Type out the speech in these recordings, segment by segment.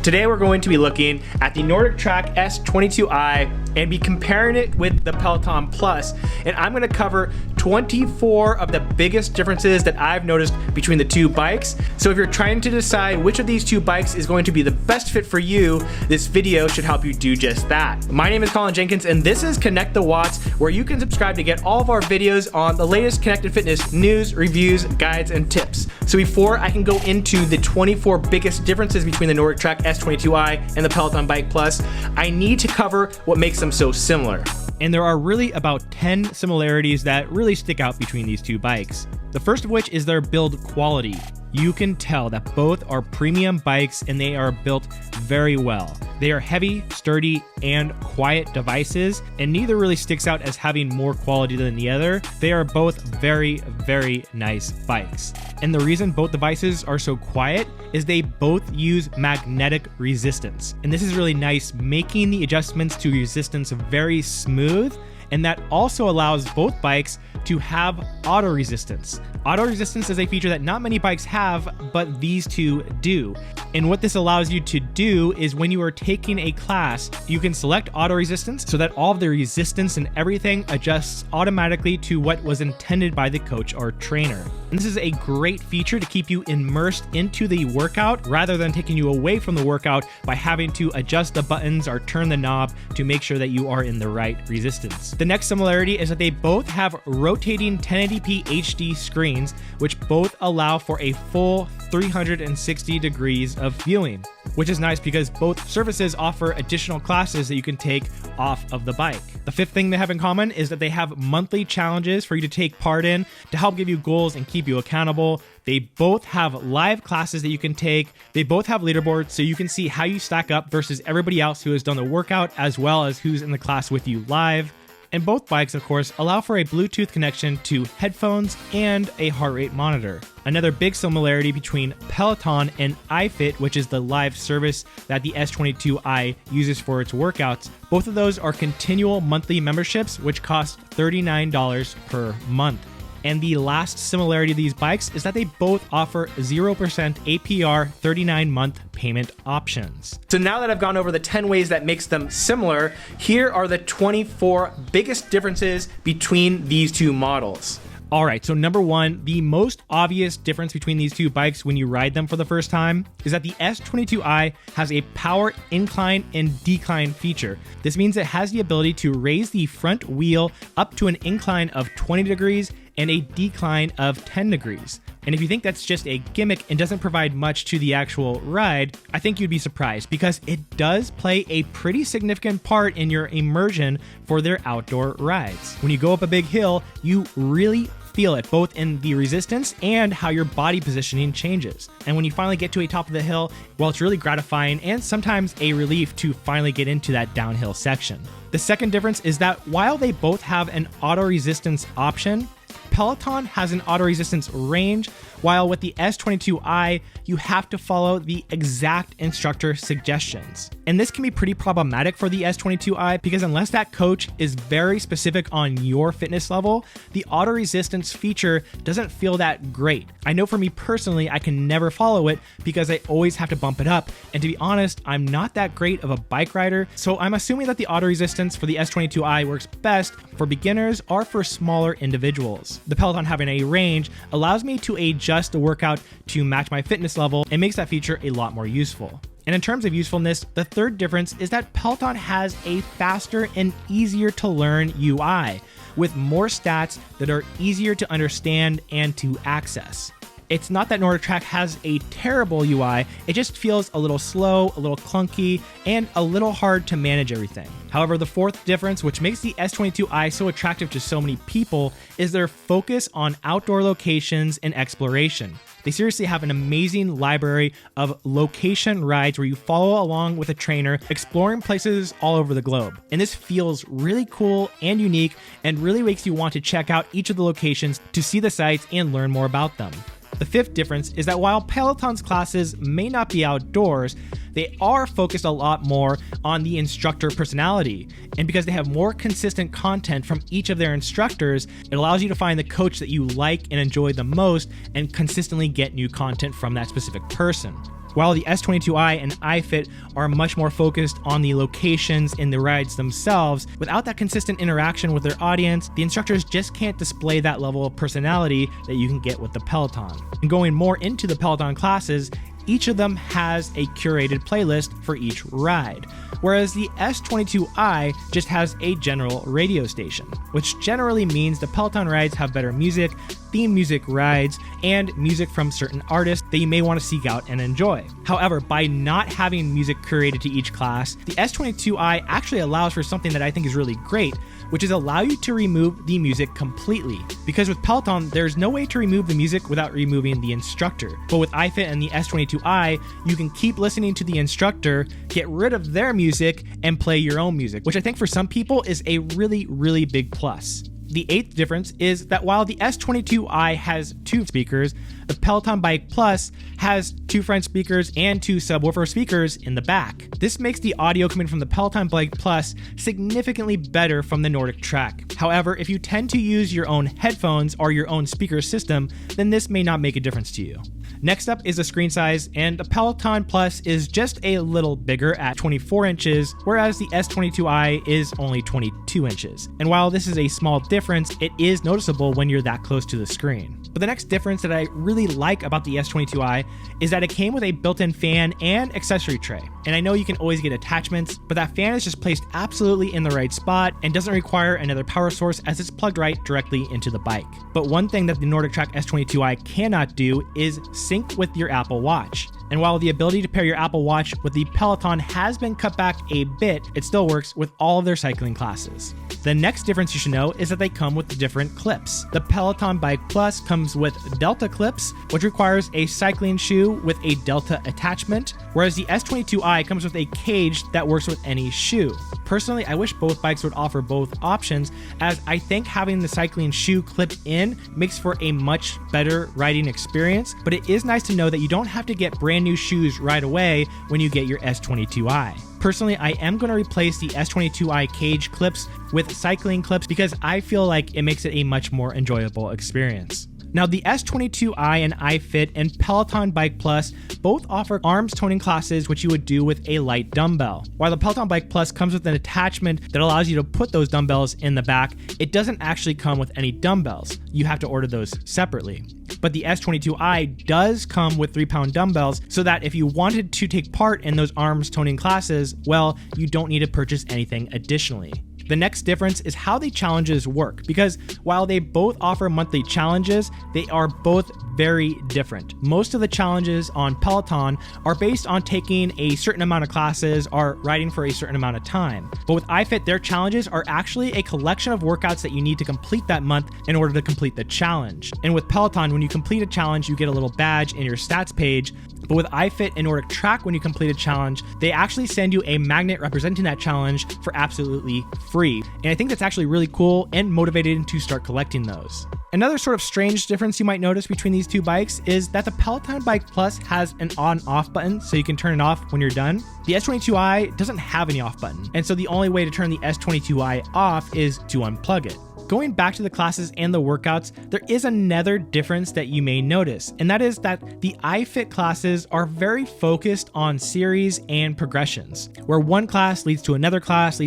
Today we're going to be looking at the Nordictrack S22i and be comparing it with the Peloton Plus, and I'm going to cover 24 of the biggest differences that I've noticed between the two bikes. So if you're trying to decide which of these two bikes is going to be the best fit for you, this video should help you do just that. My name is Colin Jenkins and this is Connect the Watts, where you can subscribe to get all of our videos on the latest connected fitness news, reviews, guides, and tips. So before I can go into the 24 biggest differences between the Nordictrack S22i and the Peloton Bike Plus, I need to cover what makes them so similar. And there are really about 10 similarities that really stick out between these two bikes. The first of which is their build quality. You can tell that both are premium bikes and they are built very well. They are heavy, sturdy, and quiet devices, and neither really sticks out as having more quality than the other. They are both very, very nice bikes. And the reason both devices are so quiet is they both use magnetic resistance. And this is really nice, making the adjustments to resistance very smooth. And that also allows both bikes to have auto resistance. Auto resistance is a feature that not many bikes have, but these two do. And what this allows you to do is when you are taking a class, you can select auto resistance so that all of the resistance and everything adjusts automatically to what was intended by the coach or trainer. And this is a great feature to keep you immersed into the workout rather than taking you away from the workout by having to adjust the buttons or turn the knob to make sure that you are in the right resistance. The next similarity is that they both have rotating 1080p HD screens, which both allow for a full 360 degrees of viewing, which is nice because both services offer additional classes that you can take off of the bike. The fifth thing they have in common is that they have monthly challenges for you to take part in to help give you goals and keep you accountable. They both have live classes that you can take. They both have leaderboards so you can see how you stack up versus everybody else who has done the workout as well as who's in the class with you live. And both bikes, of course, allow for a Bluetooth connection to headphones and a heart rate monitor. Another big similarity between Peloton and iFit, which is the live service that the S22i uses for its workouts, both of those are continual monthly memberships, which cost $39 per month. And the last similarity of these bikes is that they both offer 0% APR 39-month payment options. So now that I've gone over the 10 ways that makes them similar, here are the 24 biggest differences between these two models. All right, so number one, the most obvious difference between these two bikes when you ride them for the first time is that the S22i has a power incline and decline feature. This means it has the ability to raise the front wheel up to an incline of 20 degrees and a decline of 10 degrees. And if you think that's just a gimmick and doesn't provide much to the actual ride, I think you'd be surprised because it does play a pretty significant part in your immersion for their outdoor rides. When you go up a big hill, you really feel it both in the resistance and how your body positioning changes. And when you finally get to a top of the hill, well, it's really gratifying and sometimes a relief to finally get into that downhill section. The second difference is that while they both have an auto resistance option, Peloton has an auto resistance range, while with the S22i, you have to follow the exact instructor suggestions. And this can be pretty problematic for the S22i because unless that coach is very specific on your fitness level, the auto resistance feature doesn't feel that great. I know for me personally, I can never follow it because I always have to bump it up. And to be honest, I'm not that great of a bike rider, so I'm assuming that the auto resistance for the S22i works best for beginners or for smaller individuals. The Peloton having a range allows me to adjust the workout to match my fitness level and makes that feature a lot more useful. And in terms of usefulness, the third difference is that Peloton has a faster and easier to learn UI with more stats that are easier to understand and to access. It's not that Nordictrack has a terrible UI, it just feels a little slow, a little clunky, and a little hard to manage everything. However, the fourth difference, which makes the S22i so attractive to so many people, is their focus on outdoor locations and exploration. They seriously have an amazing library of location rides where you follow along with a trainer exploring places all over the globe. And this feels really cool and unique and really makes you want to check out each of the locations to see the sites and learn more about them. The fifth difference is that while Peloton's classes may not be outdoors, they are focused a lot more on the instructor personality. And because they have more consistent content from each of their instructors, it allows you to find the coach that you like and enjoy the most and consistently get new content from that specific person. While the S22i and iFit are much more focused on the locations in the rides themselves, without that consistent interaction with their audience, the instructors just can't display that level of personality that you can get with the Peloton. And going more into the Peloton classes, each of them has a curated playlist for each ride, whereas the S22i just has a general radio station, which generally means the Peloton rides have better music, theme music rides, and music from certain artists that you may want to seek out and enjoy. However, by not having music curated to each class, the S22i actually allows for something that I think is really great, which is allow you to remove the music completely. Because with Peloton, there's no way to remove the music without removing the instructor. But with iFit and the S22i, you can keep listening to the instructor, get rid of their music, and play your own music, which I think for some people is a really, really big plus. The eighth difference is that while the S22i has 2 speakers, the Peloton Bike Plus has 2 front speakers and 2 subwoofer speakers in the back. This makes the audio coming from the Peloton Bike Plus significantly better from the Nordictrack. However, if you tend to use your own headphones or your own speaker system, then this may not make a difference to you. Next up is the screen size, and the Peloton Plus is just a little bigger at 24 inches, whereas the S22i is only 22 inches. And while this is a small difference, it is noticeable when you're that close to the screen. But the next difference that I really like about the S22i is that it came with a built-in fan and accessory tray. And I know you can always get attachments, but that fan is just placed absolutely in the right spot and doesn't require another power source as it's plugged right directly into the bike. But one thing that the Nordictrack S22i cannot do is sync with your Apple Watch. And while the ability to pair your Apple Watch with the Peloton has been cut back a bit, it still works with all of their cycling classes. The next difference you should know is that they come with different clips. The Peloton Bike Plus comes with Delta clips, which requires a cycling shoe with a Delta attachment, whereas the S22i comes with a cage that works with any shoe. Personally, I wish both bikes would offer both options, as I think having the cycling shoe clipped in makes for a much better riding experience, but it is nice to know that you don't have to get brand new shoes right away when you get your S22i. Personally, I am going to replace the S22i cage clips with cycling clips because I feel like it makes it a much more enjoyable experience. Now, the S22i and iFit and Peloton Bike Plus both offer arms toning classes, which you would do with a light dumbbell. While the Peloton Bike Plus comes with an attachment that allows you to put those dumbbells in the back, it doesn't actually come with any dumbbells. You have to order those separately. But the S22i does come with 3-pound dumbbells, so that if you wanted to take part in those arms toning classes, well, you don't need to purchase anything additionally. The next difference is how the challenges work, because while they both offer monthly challenges, they are both very different. Most of the challenges on Peloton are based on taking a certain amount of classes or riding for a certain amount of time. But with iFit, their challenges are actually a collection of workouts that you need to complete that month in order to complete the challenge. And with Peloton, when you complete a challenge, you get a little badge in your stats page. But with iFit and Nordictrack, when you complete a challenge, they actually send you a magnet representing that challenge for absolutely free. And I think that's actually really cool and motivating to start collecting those. Another sort of strange difference you might notice between these two bikes is that the Peloton Bike Plus has an on-off button, so you can turn it off when you're done. The S22i doesn't have any off button, and so the only way to turn the S22i off is to unplug it. Going back to the classes and the workouts, there is another difference that you may notice, and that is that the iFit classes are very focused on series and progressions, where one class leads to another class,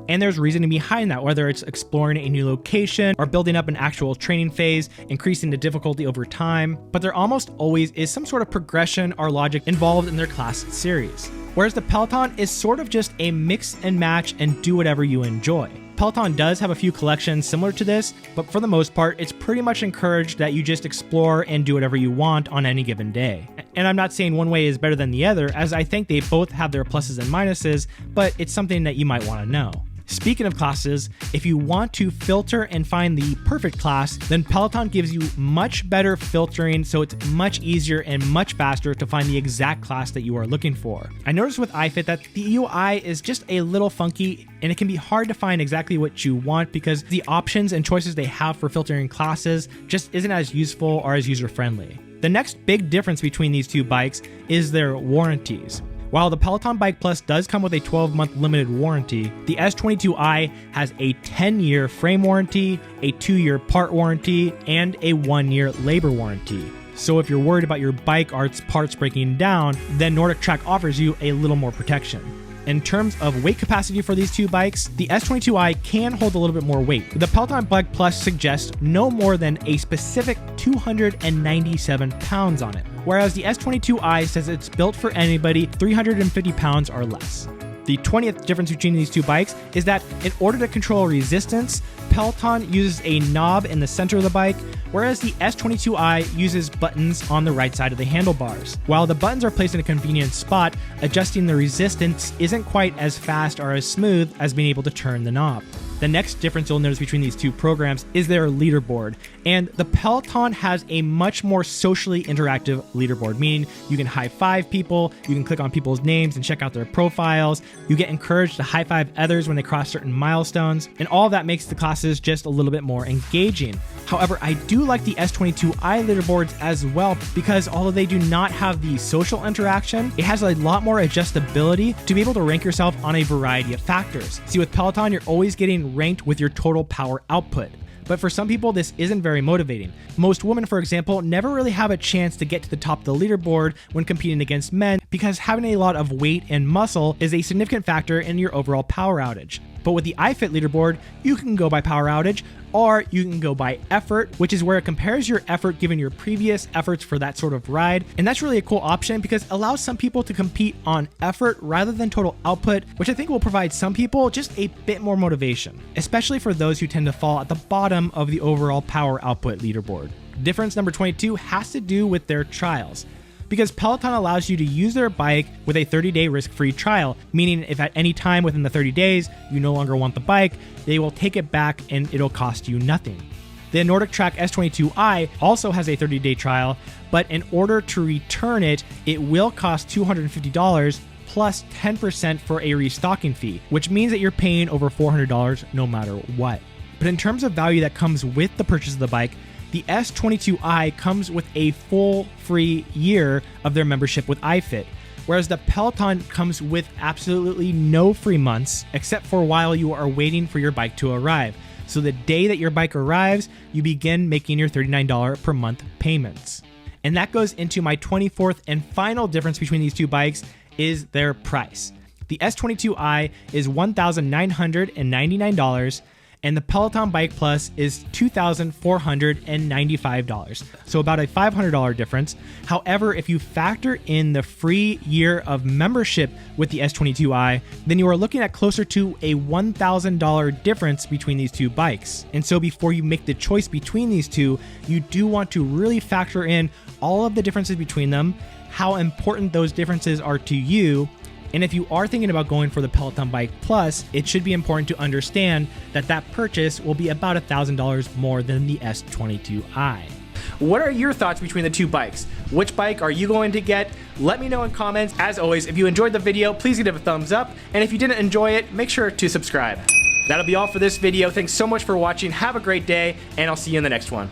and there's reasoning behind that, whether it's exploring a new location or building up an actual training phase, increasing the difficulty over time, but there almost always is some sort of progression or logic involved in their class series. Whereas the Peloton is sort of just a mix and match and do whatever you enjoy. Peloton does have a few collections similar to this, but for the most part, it's pretty much encouraged that you just explore and do whatever you want on any given day. And I'm not saying one way is better than the other, as I think they both have their pluses and minuses, but it's something that you might want to know. Speaking of classes, if you want to filter and find the perfect class, then Peloton gives you much better filtering, so it's much easier and much faster to find the exact class that you are looking for. I noticed with iFit that the UI is just a little funky, and it can be hard to find exactly what you want because the options and choices they have for filtering classes just isn't as useful or as user-friendly. The next big difference between these two bikes is their warranties. While the Peloton Bike Plus does come with a 12-month limited warranty, the S22i has a 10-year frame warranty, a 2-year part warranty, and a 1-year labor warranty. So if you're worried about your bike or its parts breaking down, then Nordictrack offers you a little more protection. In terms of weight capacity for these two bikes, the S22i can hold a little bit more weight. The Peloton Bike Plus suggests no more than a specific 297 pounds on it, whereas the S22i says it's built for anybody 350 pounds or less. The 20th difference between these two bikes is that in order to control resistance, Peloton uses a knob in the center of the bike, whereas the S22i uses buttons on the right side of the handlebars. While the buttons are placed in a convenient spot, adjusting the resistance isn't quite as fast or as smooth as being able to turn the knob. The next difference you'll notice between these two programs is their leaderboard, and the Peloton has a much more socially interactive leaderboard, meaning you can high-five people, you can click on people's names and check out their profiles, you get encouraged to high-five others when they cross certain milestones, and all of that makes the classes just a little bit more engaging. However, I do like the S22i leaderboards as well because although they do not have the social interaction, it has a lot more adjustability to be able to rank yourself on a variety of factors. See, with Peloton, you're always getting ranked with your total power output. But for some people, this isn't very motivating. Most women, for example, never really have a chance to get to the top of the leaderboard when competing against men because having a lot of weight and muscle is a significant factor in your overall power outage. But with the iFit leaderboard, you can go by power outage, or you can go by effort, which is where it compares your effort given your previous efforts for that sort of ride. And that's really a cool option because it allows some people to compete on effort rather than total output, which I think will provide some people just a bit more motivation, especially for those who tend to fall at the bottom of the overall power output leaderboard. Difference number 22 has to do with their trials, because Peloton allows you to use their bike with a 30-day risk-free trial, meaning if at any time within the 30 days you no longer want the bike, they will take it back and it'll cost you nothing. The Nordictrack S22i also has a 30-day trial, but in order to return it, it will cost $250 plus 10% for a restocking fee, which means that you're paying over $400 no matter what. But in terms of value that comes with the purchase of the bike, the S22i comes with a full free year of their membership with iFit, whereas the Peloton comes with absolutely no free months except for while you are waiting for your bike to arrive. So the day that your bike arrives, you begin making your $39 per month payments. And that goes into my 24th and final difference between these two bikes is their price. The S22i is $1,999, and the Peloton Bike Plus is $2,495, so about a $500 difference. However, if you factor in the free year of membership with the S22i, then you are looking at closer to a $1,000 difference between these two bikes. And so before you make the choice between these two, you do want to really factor in all of the differences between them, how important those differences are to you. And if you are thinking about going for the Peloton Bike Plus, it should be important to understand that that purchase will be about $1,000 more than the S22i. What are your thoughts between the two bikes? Which bike are you going to get? Let me know in comments. As always, if you enjoyed the video, please give it a thumbs up. And if you didn't enjoy it, make sure to subscribe. That'll be all for this video. Thanks so much for watching. Have a great day, and I'll see you in the next one.